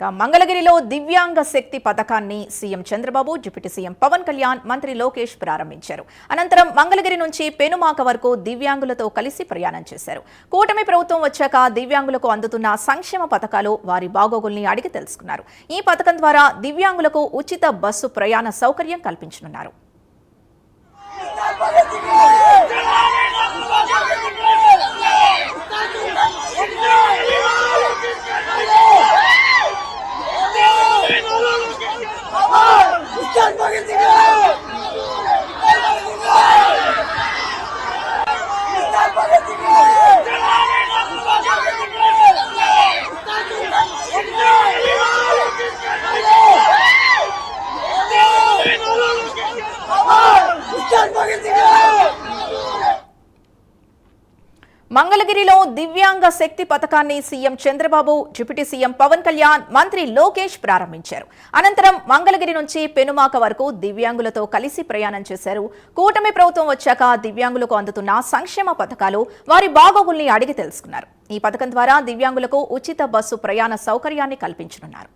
మంగళగిరిలో దివ్యాంగ శక్తి పథకాన్ని CM Chandrababu, deputy CM Pawan Kalyan, మంత్రి లోకేష్ ప్రారంభించారు. అనంతరం మంగళగిరి నుంచి పెనుమాక వరకు దివ్యాంగులతో కలిసి ప్రయాణం చేశారు. కూటమి ప్రభుత్వం వచ్చాక దివ్యాంగులకు అందుతున్న సంక్షేమ పథకాలు, వారి బాగోగుల్ని అడిగి తెలుసుకున్నారు. ఈ పథకం ద్వారా దివ్యాంగులకు ఉచిత బస్సు ప్రయాణ సౌకర్యం కల్పించనున్నారు. మంగళగిరిలో దివ్యాంగ శక్తి పథకాన్ని CM Chandrababu, deputy CM Pawan Kalyan, మంత్రి లోకేష్ ప్రారంభించారు. అనంతరం మంగళగిరి నుంచి పెనుమాక వరకు దివ్యాంగులతో కలిసి ప్రయాణం చేశారు. కూటమి ప్రభుత్వం వచ్చాక దివ్యాంగులకు అందుతున్న సంక్షేమ పథకాలు, వారి బాగోగుల్ని అడిగి తెలుసుకున్నారు. ఈ పథకం ద్వారా దివ్యాంగులకు ఉచిత బస్సు ప్రయాణ సౌకర్యాన్ని కల్పించనున్నారు.